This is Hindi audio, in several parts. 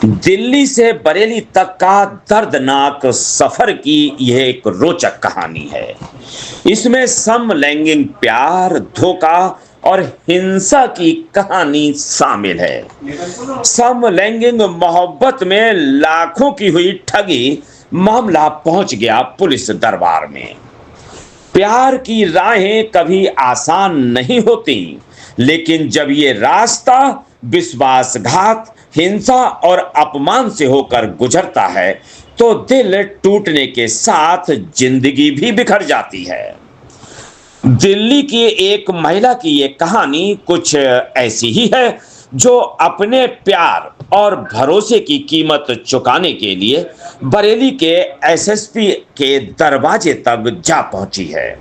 दिल्ली से बरेली तक का दर्दनाक सफर की यह एक रोचक कहानी है। इसमें समलैंगिक प्यार, धोखा और हिंसा की कहानी शामिल है। समलैंगिक मोहब्बत में लाखों की हुई ठगी, मामला पहुंच गया पुलिस दरबार में। प्यार की राहें कभी आसान नहीं होती, लेकिन जब ये रास्ता विश्वासघात, हिंसा और अपमान से होकर गुजरता है, तो दिल टूटने के साथ जिंदगी भी बिखर जाती है। दिल्ली की एक महिला की ये कहानी कुछ ऐसी ही है, जो अपने प्यार और भरोसे की कीमत चुकाने के लिए बरेली के एसएसपी के दरवाजे तक जा पहुंची है।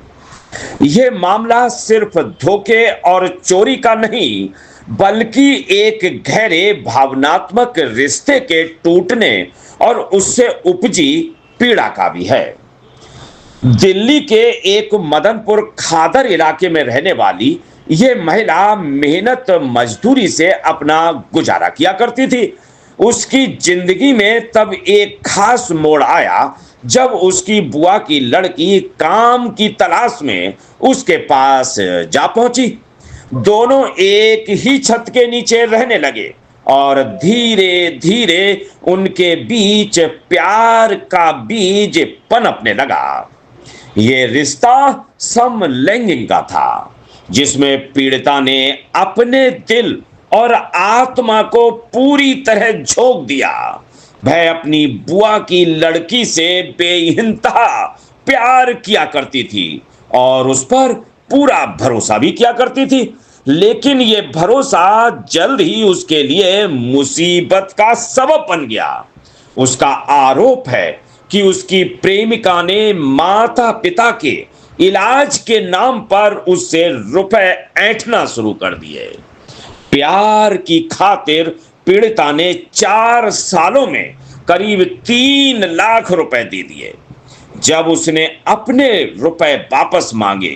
यह मामला सिर्फ धोखे और चोरी का नहीं, बल्कि एक गहरे भावनात्मक रिश्ते के टूटने और उससे उपजी पीड़ा का भी है। दिल्ली के एक मदनपुर खादर इलाके में रहने वाली ये महिला मेहनत मजदूरी से अपना गुजारा किया करती थी। उसकी जिंदगी में तब एक खास मोड़ आया, जब उसकी बुआ की लड़की काम की तलाश में उसके पास जा पहुंची। दोनों एक ही छत के नीचे रहने लगे और धीरे धीरे उनके बीच प्यार का बीज पनपने लगा। ये रिश्ता समलैंगिक का था, जिसमें पीड़िता ने अपने दिल और आत्मा को पूरी तरह झोंक दिया। वह अपनी बुआ की लड़की से बेइंतहा प्यार किया करती थी और उस पर पूरा भरोसा भी किया करती थी, लेकिन यह भरोसा जल्द ही उसके लिए मुसीबत का सबब बन गया। उसका आरोप है कि उसकी प्रेमिका ने माता पिता के इलाज के नाम पर उससे रुपए ऐंठना शुरू कर दिए। प्यार की खातिर पीड़िता ने 4 सालों में करीब 3 लाख रुपए दे दिए। जब उसने अपने रुपए वापस मांगे,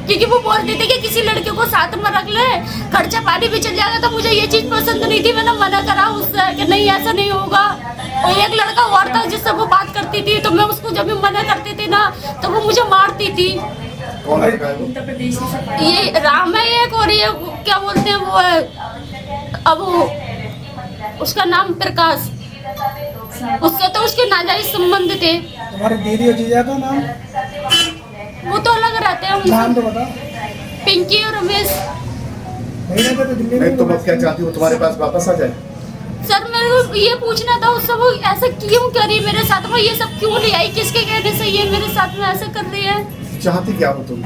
क्योंकि वो बोलते थे कि किसी लड़के को साथ में रख ले, खर्चा पानी भी चल जाएगा। तो मुझे ये चीज पसंद नहीं थी, मैंने मना करा उससे कि नहीं ऐसा नहीं होगा। और एक लड़का और था जिससे वो बात करती थी, तो मैं उसको जब भी मना करती थी ना, तो वो मुझे मारती थी। ये राम है एक, और ये क्या बोलते हैं वो है, अब उसका नाम प्रकाश। उससे तो उसके नाजायज संबंध थे। तुम्हारी दीदी और जीजा का नाम? वो तो अलग रहते हैं। नाम तो बता। पिंकी और रमेश। नहीं रहते तो दिल्ली में। तुम अब क्या चाहती हो, तुम्हारे पास वापस आ जाए? सर मेरे को ये पूछना था उससे, वो ऐसा क्यों करी मेरे साथ में, ये सब क्यों ले आई, किसके कहने से ये मेरे साथ में ऐसा कर रही है? चाहती क्या हो तुम?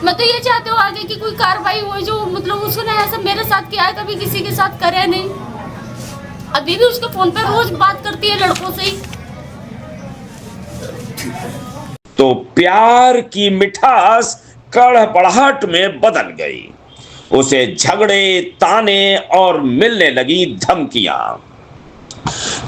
मैं तो ये चाहती हूँ आगे की कोई कार्रवाई हो, जो मतलब उसने ऐसा मेरे साथ किया है, कभी किसी के साथ करे नहीं। अभी भी उसके फोन पे रोज बात करती है लड़कों से ही। तो प्यार की मिठास कड़बड़ाहट में बदल गई। उसे झगड़े, ताने और मिलने लगी धमकियां।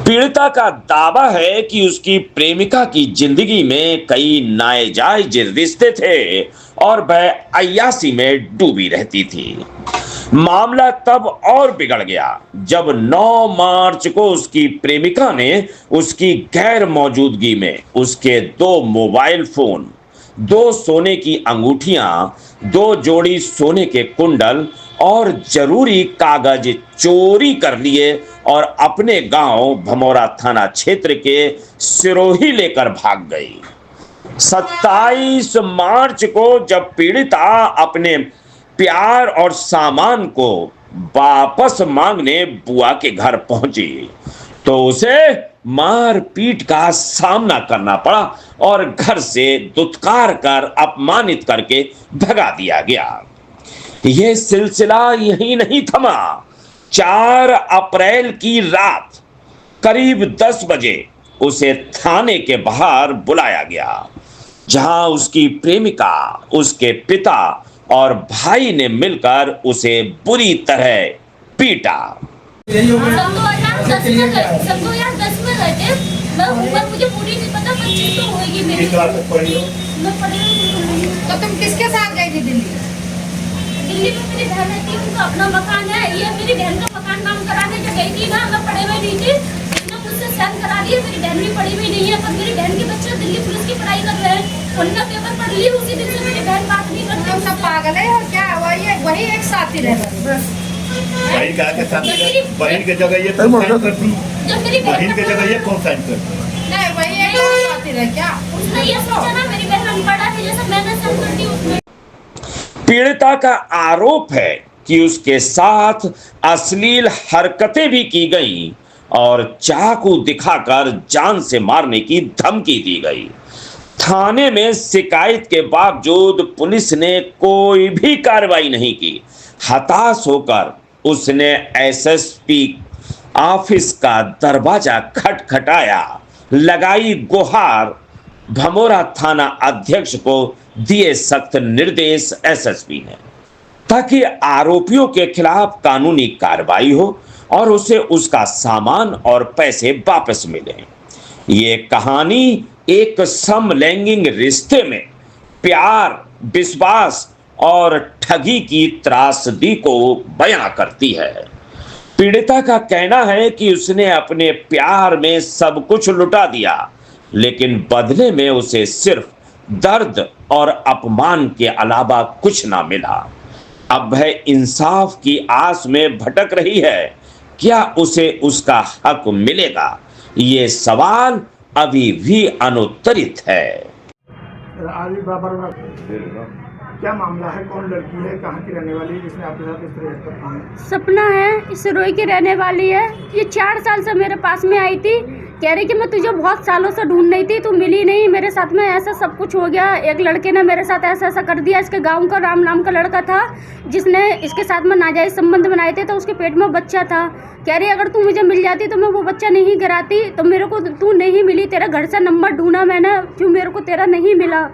पीड़िता का दावा है कि उसकी प्रेमिका की जिंदगी में कई नाजायज रिश्ते थे और वह अय्यासी में डूबी रहती थी। मामला तब और बिगड़ गया जब 9 मार्च को उसकी प्रेमिका ने उसकी गैर मौजूदगी में उसके 2 मोबाइल फोन, 2 सोने की अंगूठियां, 2 जोड़ी सोने के कुंडल और जरूरी कागज चोरी कर लिए और अपने गांव भमोरा थाना क्षेत्र के सिरोही लेकर भाग गई। 27 मार्च को जब पीड़िता अपने प्यार और सामान को वापस मांगने बुआ के घर पहुंची, तो उसे मार पीट का सामना करना पड़ा और घर से दुत्कार कर अपमानित करके भगा दिया गया। यह सिलसिला यही नहीं थमा। 4 अप्रैल की रात करीब 10 बजे उसे थाने के बाहर बुलाया गया, जहां उसकी प्रेमिका, उसके पिता और भाई ने मिलकर उसे बुरी तरह पीटा। यही हो गया। सब 2010 में गए थे। मैं उम्र मुझे पूरी नहीं पता, 25 तो होगी मेरी। किस क्लास तक पढ़ी हो? मैं पढ़ी हूँ। तो तुम किसके साथ गई थी दिल्ली? दिल्ली में मेरी बहन रहती है, उनका अपना मकान है। ये मेरी बहन का मकान काम कराने के गई थी ना, मैं पढ़े हुए नहीं थी, इसने मुझसे साइन करा लिए। मेरी बहन भी पढ़ी हुई नहीं है, पर मेरी बहन के बच्चे दिल्ली पुलिस की पढ़ाई कर रहे हैं, उनका पेपर पढ़ लिए, उसी दिन से मेरी बहन बात नहीं करती। हम सब पागल है और क्या वही एक साथी रहे बस। बहन का के साथ बहन के जगह ये कौन साइन करती? जब मेरी बहन के जगह ये कौन साइन करती? नहीं वही एक और साथी रहे क्या? उसने ये सोचा ना मेरी बहन अनपढ़ है, जैसे मैंने साइन करती उसमें। पीड़िता का आरोप है कि उसके साथ अश्लील हरकतें भी की गई और चाकू दिखाकर जान से मारने की धमकी दी गई। थाने में शिकायत के बावजूद पुलिस ने कोई भी कार्रवाई नहीं की। हताश होकर उसने एसएसपी ऑफिस का दरवाजा खटखटाया, लगाई गुहार। भमोरा थाना अध्यक्ष को दिए सख्त निर्देश एसएसपी ने, ताकि आरोपियों के खिलाफ कानूनी कार्रवाई हो और उसे उसका सामान और पैसे वापस मिले। ये कहानी एक समलैंगिक रिश्ते में प्यार, विश्वास और ठगी की त्रासदी को बयां करती है। पीड़िता का कहना है कि उसने अपने प्यार में सब कुछ लुटा दिया, लेकिन बदले में उसे सिर्फ दर्द और अपमान के अलावा कुछ ना मिला। अब वह इंसाफ की आस में भटक रही है। क्या उसे उसका हक मिलेगा? ये सवाल अभी भी अनुत्तरित है। आदि बराबर क्या मामला है? कौन लड़की है, कहाँ की रहने वाली है, जिसने आपके साथ इस तरह हरकत की है? सपना है, इस रोई की रहने वाली है। ये 4 साल से मेरे पास में आई थी, कह रही कि मैं तुझे बहुत सालों से ढूंढ रही थी, तू मिली नहीं, मेरे साथ में ऐसा सब कुछ हो गया। एक लड़के ने मेरे साथ ऐसा ऐसा कर दिया। इसके गांव का राम नाम का लड़का था, जिसने इसके साथ में नाजायज संबंध बनाए थे, तो उसके पेट में बच्चा था। कह रही अगर तू मुझे मिल जाती तो मैं वो बच्चा नहीं गिराती, तो मेरे को तू नहीं मिली। तेरे घर से नंबर ढूंढा मैंने, क्यों मेरे को तेरा नहीं मिला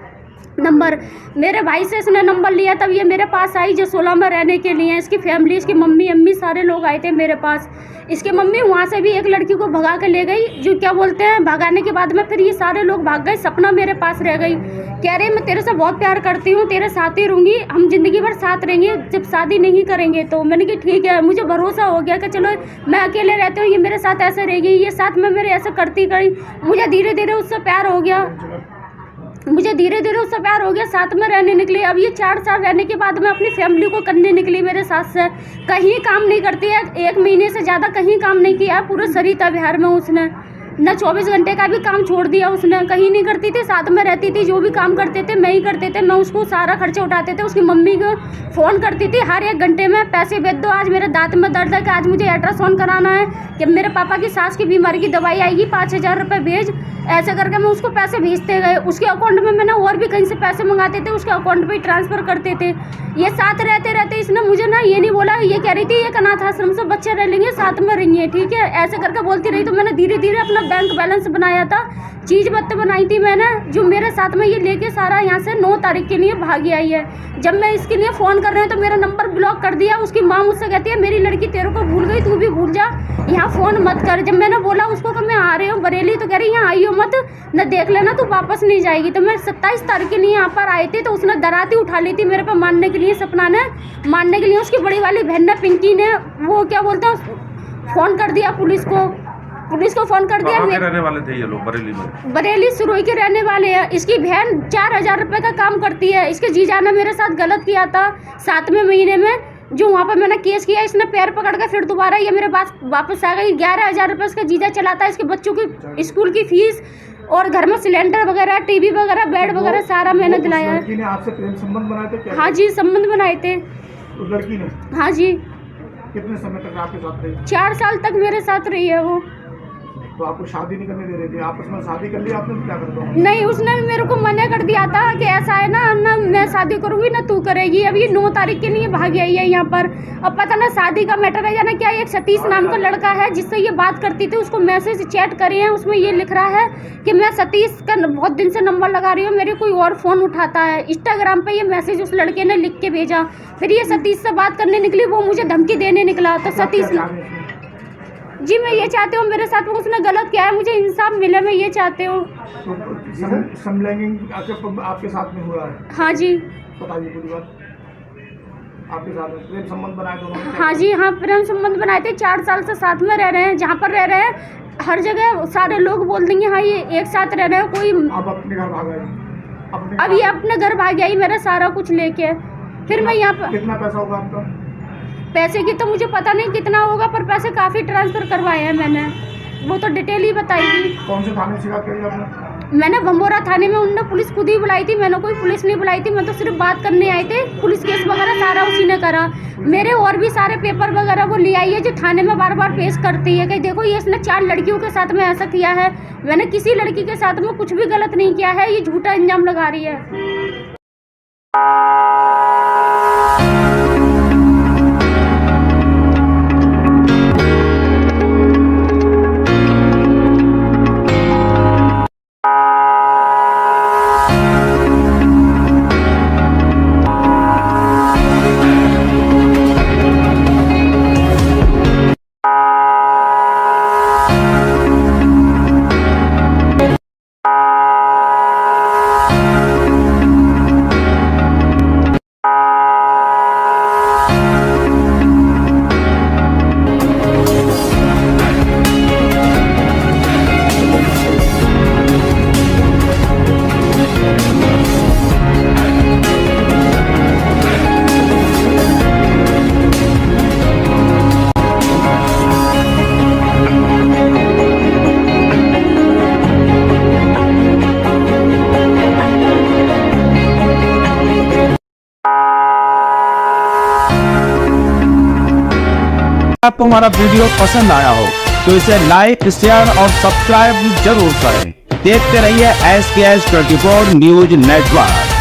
नंबर। मेरे भाई से इसने नंबर लिया, तब ये मेरे पास आई जो 16 में रहने के लिए। इसकी फैमिली, इसकी मम्मी अम्मी सारे लोग आए थे मेरे पास। इसकी मम्मी वहाँ से भी एक लड़की को भगा के ले गई, जो क्या बोलते हैं, भगाने के बाद में फिर ये सारे लोग भाग गए। सपना मेरे पास रह गई, कह रही मैं तेरे से बहुत प्यार करती हूँ, तेरे साथ ही रहूँगी, हम जिंदगी भर साथ रहेंगे, जब शादी नहीं करेंगे तो। मैंने कहा ठीक है, मुझे भरोसा हो गया कि चलो मैं अकेले रहती हूँ, ये मेरे साथ ऐसे रहेगी, ये साथ में मेरे ऐसे करती गई। मुझे धीरे धीरे उससे प्यार हो गया, साथ में रहने निकली। अब ये 4 साल रहने के बाद मैं अपनी फैमिली को करने निकली मेरे साथ से। कहीं काम नहीं करती है, 1 महीने से ज़्यादा कहीं काम नहीं किया है पूरे सरिता बिहार में। उसने न 24 घंटे का भी काम छोड़ दिया, उसने कहीं नहीं करती थी, साथ में रहती थी। जो भी काम करते थे मैं ही करते थे, मैं उसको सारा खर्चा उठाते थे। उसकी मम्मी को फ़ोन करती थी हर 1 घंटे में, पैसे भेज दो, आज मेरे दांत में दर्द है, कि आज मुझे अल्ट्रासाउंड कराना है, कि मेरे पापा की सास की बीमारी की दवाई आएगी, 5000 रुपये भेज। ऐसे करके मैं उसको पैसे भेजते गए। उसके अकाउंट में मैंने और भी कहीं से पैसे मंगाते थे, उसके अकाउंट पे ट्रांसफ़र करते थे। ये साथ रहते रहते इसने मुझे ना ये नहीं बोला, ये कह रही थी ये अनाथ आश्रम से बच्चे रह लेंगे, साथ में रहेंगे, ठीक है, ऐसे करके बोलती रही। तो मैंने धीरे धीरे अपना बैंक बैलेंस बनाया था, चीज़ पत्ते बनाई थी मैंने, जो मेरे साथ में ये लेके सारा यहाँ से 9 तारीख के लिए भागी आई है। जब मैं इसके लिए फ़ोन कर रहे हैं तो मेरा नंबर ब्लॉक कर दिया। उसकी माँ मुझसे कहती है मेरी लड़की तेरे को भूल गई, तू भी भूल जा, यहाँ फ़ोन मत कर। जब मैंने बोला उसको कि मैं आ रही हूँ बरेली, तो कह रही यहाँ आई हो मत, न देख लेना तू वापस नहीं जाएगी। तो मैं 27 तारीख के लिए यहाँ पर आई थी, तो उसने दराती उठा ली थी मेरे पे मारने के लिए। सपना ने मारने के लिए उसकी बड़ी वाली बहन ने, पिंकी ने, वो क्या बोलते हैं, फ़ोन कर दिया पुलिस को फ़ोन कर दिया। कहाँ के रहने वाले थे ये लोग? बरेली में। बरेली सुरोई के रहने वाले हैं। इसकी बहन 4000 रुपये का काम करती है। इसके जीजा ने मेरे साथ गलत किया था 7वें महीने में, जो वहाँ पर मैंने केस किया, इसने पैर पकड़ कर फिर दोबारा ये मेरे पास वापस आ गई। 11000 रुपये इसका जीजा चलाता है। इसके बच्चों की स्कूल की फीस और घर में सिलेंडर वगैरह, टीवी वगैरह, बेड वगैरह सारा मैंने दिलाया है। लड़की ने आपसे प्रेम संबंध बनाए थे क्या? हाँ जी, संबंध बनाए थे उस लड़की ने। हाँ जी। कितने समय तक आपके साथ रही? 4 साल तक मेरे साथ रही है वो। तो आपको शादी नहीं करने दे रही थी, आपस में शादी कर ली आपने, तो क्या कर दो? नहीं, उसने मेरे को मना कर दिया था कि ऐसा है ना मैं शादी करूँगी ना तू करेगी। अब ये 9 तारीख के लिए भागी आई है यहाँ पर। अब पता ना शादी का मैटर है या ना क्या। एक सतीश नाम का लड़का है जिससे ये बात करती थी, उसको मैसेज चैट करे हैं, उसमें ये लिख रहा है कि मैं सतीश का बहुत दिन से नंबर लगा रही हूँ, मेरे कोई और फ़ोन उठाता है। इंस्टाग्राम पर ये मैसेज उस लड़के ने लिख के भेजा। फिर ये सतीश से बात करने निकली, वो मुझे धमकी देने निकला। तो सतीश जी, मैं ये चाहती हूँ मेरे साथ उसने गलत किया है, मुझे इंसाफ मिले, मैं ये चाहती हूँ। समलैंगिक आपके साथ में हुआ है? हाँ जी। बताइए पूरी बात। आपके साथ में प्रेम संबंध बनाए दोनों ने? हाँ जी, हाँ, प्रेम संबंध बनाए थे। 4 साल से साथ में रह रहे हैं। जहाँ पर रह रहे हैं हर जगह सारे लोग बोल देंगे हाँ ये एक साथ रह रहे हैं। कोई आप अपने घर भाग गए? अब ये अपने घर भाग गया ही मेरा सारा कुछ लेके। फिर मैं यहाँ पर कितना पैसा होगा आपका? पैसे की तो मुझे पता नहीं कितना होगा, पर पैसे काफ़ी ट्रांसफ़र करवाए हैं मैंने। वो तो डिटेल ही बताई थी। कौन से थाने में शिकायत करी आपने? मैंने बम्बोरा थाने में, उनने पुलिस खुद ही बुलाई थी। मैंने कोई पुलिस नहीं बुलाई थी, मैं तो सिर्फ बात करने आई थी। पुलिस केस वगैरह सारा उसी ने करा। मेरे और भी सारे पेपर वगैरह वो ले आई है जो थाने में बार बार पेश करती है कि देखो ये इसने 4 लड़कियों के साथ में ऐसा किया है। मैंने किसी लड़की के साथ में कुछ भी गलत नहीं किया है, ये झूठा इल्जाम लगा रही है। आपको हमारा वीडियो पसंद आया हो तो इसे लाइक, शेयर और सब्सक्राइब जरूर करें। देखते रहिए SKS 24 न्यूज नेटवर्क।